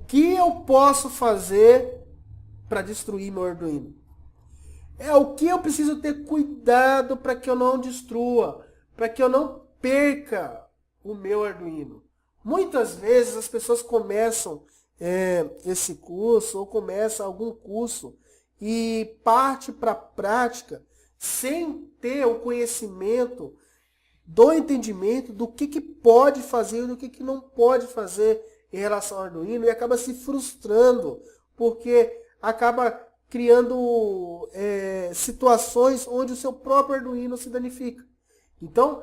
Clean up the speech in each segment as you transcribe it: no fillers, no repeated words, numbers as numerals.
que eu posso fazer para destruir meu Arduino? É o que eu preciso ter cuidado para que eu não destrua, para que eu não perca o meu Arduino. Muitas vezes as pessoas começam esse curso ou começam algum curso e parte para a prática sem ter o conhecimento do entendimento do que pode fazer e do que não pode fazer em relação ao Arduino e acaba se frustrando porque acaba criando situações onde o seu próprio Arduino se danifica. Então,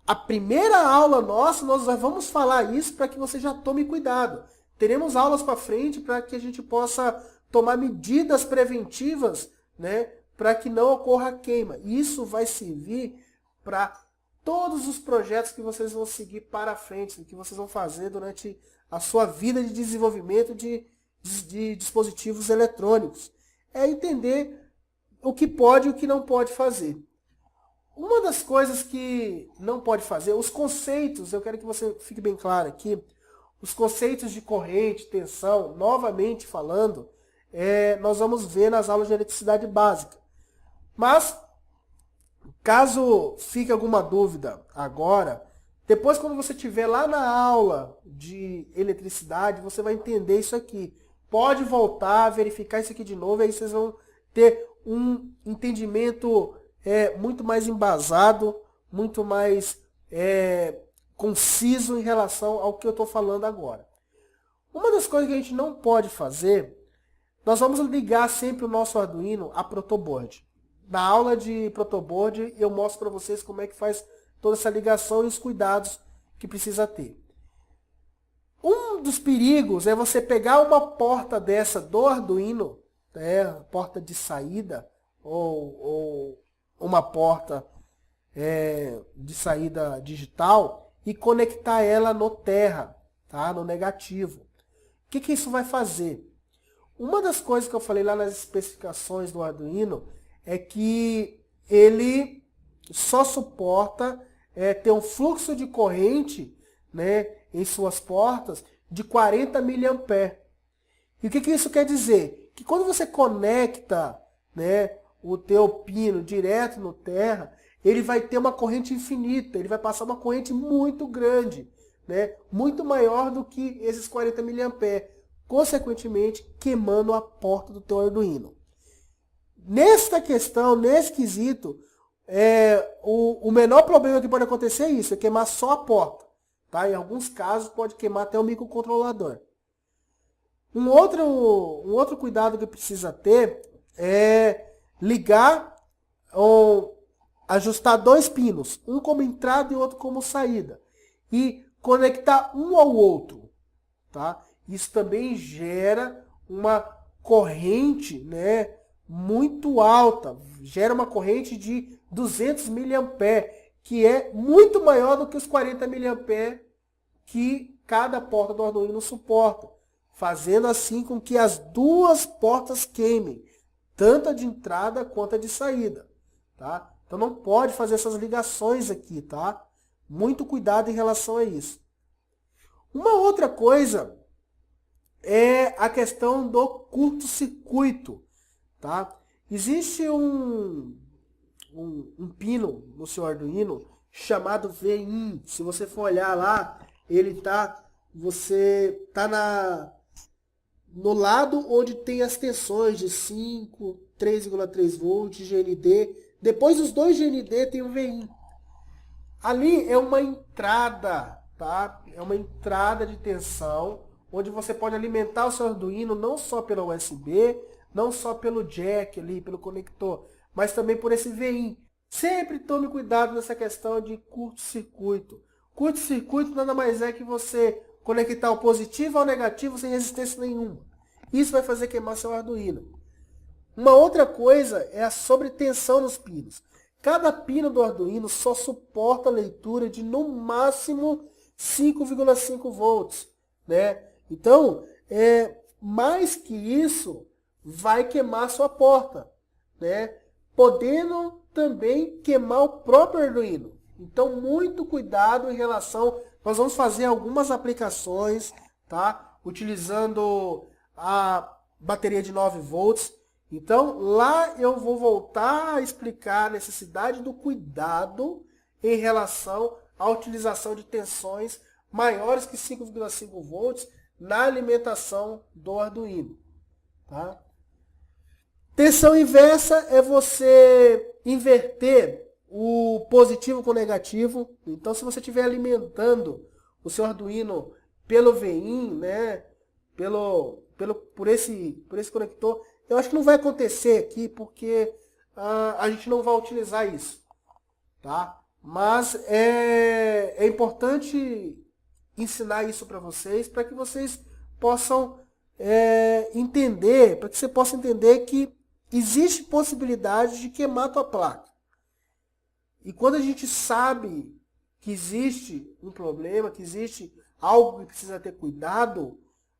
a primeira aula nossa, nós vamos falar isso para que você já tome cuidado. Teremos aulas para frente para que a gente possa tomar medidas preventivas, né, para que não ocorra queima. Isso vai servir para todos os projetos que vocês vão seguir para frente, que vocês vão fazer durante a sua vida de desenvolvimento de dispositivos eletrônicos. É entender o que pode e o que não pode fazer. Uma das coisas que não pode fazer, os conceitos, eu quero que você fique bem claro aqui, os conceitos de corrente, tensão, novamente falando, nós vamos ver nas aulas de eletricidade básica. Mas, caso fique alguma dúvida agora, depois quando você estiver lá na aula de eletricidade, você vai entender isso aqui. Pode voltar, verificar isso aqui de novo, aí vocês vão ter um entendimento muito mais embasado, muito mais conciso em relação ao que eu estou falando agora. Uma das coisas que a gente não pode fazer, nós vamos ligar sempre o nosso Arduino a protoboard. Na aula de protoboard eu mostro para vocês como é que faz toda essa ligação e os cuidados que precisa ter. Um dos perigos é você pegar uma porta dessa do Arduino, porta de saída, ou uma porta de saída digital, e conectar ela no terra, tá? No negativo. O que isso vai fazer? Uma das coisas que eu falei lá nas especificações do Arduino é que ele só suporta ter um fluxo de corrente, né, em suas portas de 40 mA. E o que isso quer dizer? Que quando você conecta, né, o teu pino direto no terra, ele vai ter uma corrente infinita, ele vai passar uma corrente muito grande, né, muito maior do que esses 40 mA, consequentemente queimando a porta do teu Arduino. Nesta questão, nesse quesito, o menor problema que pode acontecer é isso, é queimar só a porta. Tá? Em alguns casos pode queimar até o microcontrolador. Um outro cuidado que precisa ter é ligar ou ajustar dois pinos, um como entrada e outro como saída. E conectar um ao outro. Tá? Isso também gera uma corrente, né, muito alta. Gera uma corrente de 200 mA, que é muito maior do que os 40 mA que cada porta do Arduino suporta, fazendo assim com que as duas portas queimem, tanto a de entrada quanto a de saída. Tá? Então não pode fazer essas ligações aqui, tá? Muito cuidado em relação a isso. Uma outra coisa é a questão do curto-circuito. Tá? Existe um pino no seu Arduino chamado VIN. Se você for olhar lá, você está no lado onde tem as tensões de 5, 3,3 volts, GND. Depois dos dois GND tem o VIN. Ali é uma entrada, tá? É uma entrada de tensão, onde você pode alimentar o seu Arduino não só pela USB, não só pelo jack ali, pelo conector, mas também por esse VIN. Sempre tome cuidado nessa questão de curto-circuito. Curto-circuito nada mais é que você conectar o positivo ao negativo sem resistência nenhuma. Isso vai fazer queimar seu Arduino. Uma outra coisa é a sobretensão nos pinos. Cada pino do Arduino só suporta a leitura de no máximo 5,5 volts. Né? Então, mais que isso, vai queimar sua porta. Né? Podendo também queimar o próprio Arduino. Então, muito cuidado em relação... Nós vamos fazer algumas aplicações, tá? utilizando a bateria de 9 volts. Então, lá eu vou voltar a explicar a necessidade do cuidado em relação à utilização de tensões maiores que 5,5 volts na alimentação do Arduino. Tá? Tensão inversa é você inverter o positivo com o negativo. Então, se você estiver alimentando o seu Arduino pelo VIN, né, por esse conector, eu acho que não vai acontecer aqui, porque a gente não vai utilizar isso. Tá? Mas é importante ensinar isso para vocês, para que vocês possam entender, para que você possa entender que existe possibilidade de queimar a tua placa. E quando a gente sabe que existe um problema, que existe algo que precisa ter cuidado,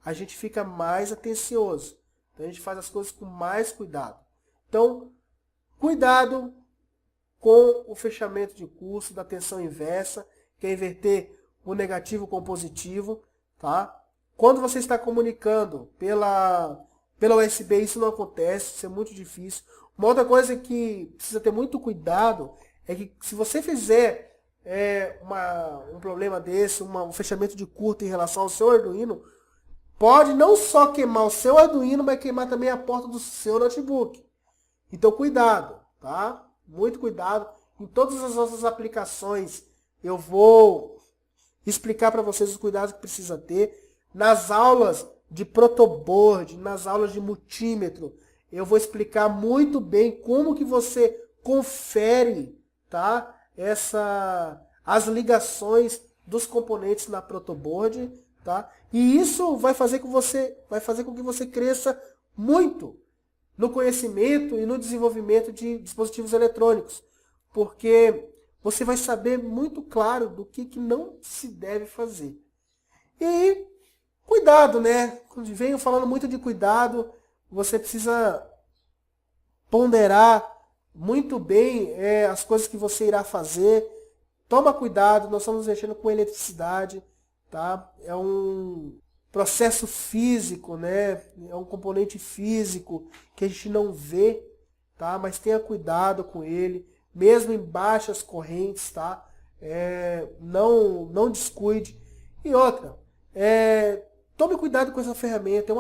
a gente fica mais atencioso. Então a gente faz as coisas com mais cuidado. Então, cuidado com o fechamento de curso da tensão inversa, que é inverter o negativo com o positivo. Tá? Quando você está comunicando pela USB, isso não acontece, isso é muito difícil. Uma outra coisa que precisa ter muito cuidado é que se você fizer um problema desse, um fechamento de curto em relação ao seu Arduino, pode não só queimar o seu Arduino, mas queimar também a porta do seu notebook. Então cuidado, tá? Muito cuidado. Em todas as nossas aplicações eu vou explicar para vocês os cuidados que precisa ter. Nas aulas de protoboard, nas aulas de multímetro, eu vou explicar muito bem como que você confere, tá? As ligações dos componentes na protoboard, tá? E isso vai fazer com que você cresça muito no conhecimento e no desenvolvimento de dispositivos eletrônicos, porque você vai saber muito claro do que não se deve fazer. E cuidado, né? Quando venho falando muito de cuidado, você precisa ponderar muito bem as coisas que você irá fazer. Toma cuidado, nós estamos mexendo com eletricidade, tá? É um processo físico, né? É um componente físico que a gente não vê, tá? Mas tenha cuidado com ele, mesmo em baixas correntes, tá? Não descuide. E outra, tome cuidado com essa ferramenta. É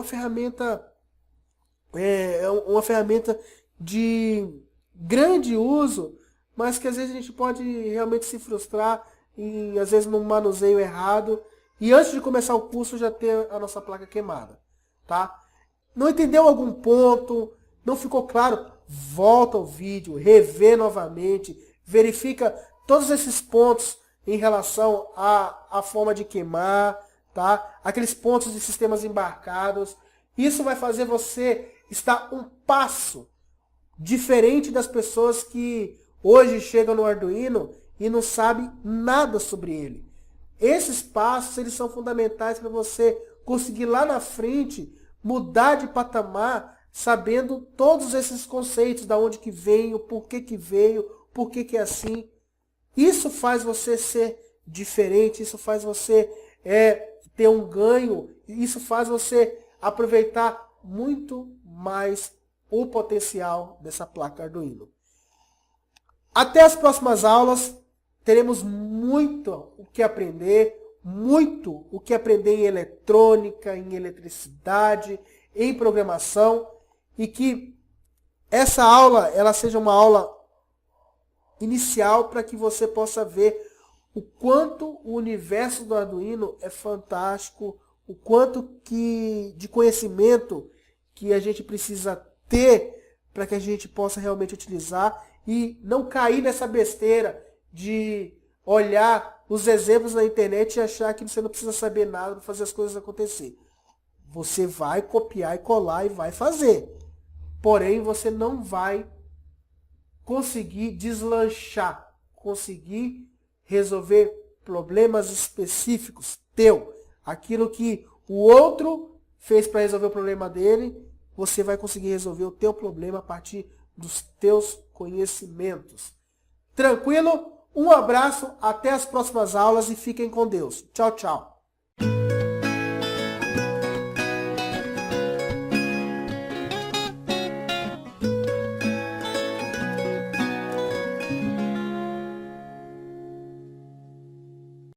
uma ferramenta de grande uso, mas que às vezes a gente pode realmente se frustrar e às vezes num manuseio errado. E antes de começar o curso já ter a nossa placa queimada. Tá? Não entendeu algum ponto? Não ficou claro? Volta ao vídeo, revê novamente, verifica todos esses pontos em relação à forma de queimar, tá? Aqueles pontos de sistemas embarcados. Isso vai fazer você estar um passo diferente das pessoas que hoje chegam no Arduino e não sabem nada sobre ele. Esses passos eles são fundamentais para você conseguir lá na frente mudar de patamar, sabendo todos esses conceitos, da onde que veio, por que é assim. Isso faz você ser diferente, isso faz você ter um ganho, isso faz você aproveitar muito mais o potencial dessa placa Arduino. Até as próximas aulas, teremos muito o que aprender, muito o que aprender em eletrônica, em eletricidade, em programação, e que essa aula ela seja uma aula inicial para que você possa ver o quanto o universo do Arduino é fantástico, o quanto de conhecimento que a gente precisa ter para que a gente possa realmente utilizar e não cair nessa besteira de olhar os exemplos na internet e achar que você não precisa saber nada para fazer as coisas acontecer. Você vai copiar e colar e vai fazer. Porém, você não vai conseguir deslanchar, conseguir resolver problemas específicos teu. Aquilo que o outro fez para resolver o problema dele, você vai conseguir resolver o teu problema a partir dos teus conhecimentos. Tranquilo? Um abraço, até as próximas aulas e fiquem com Deus. Tchau, tchau.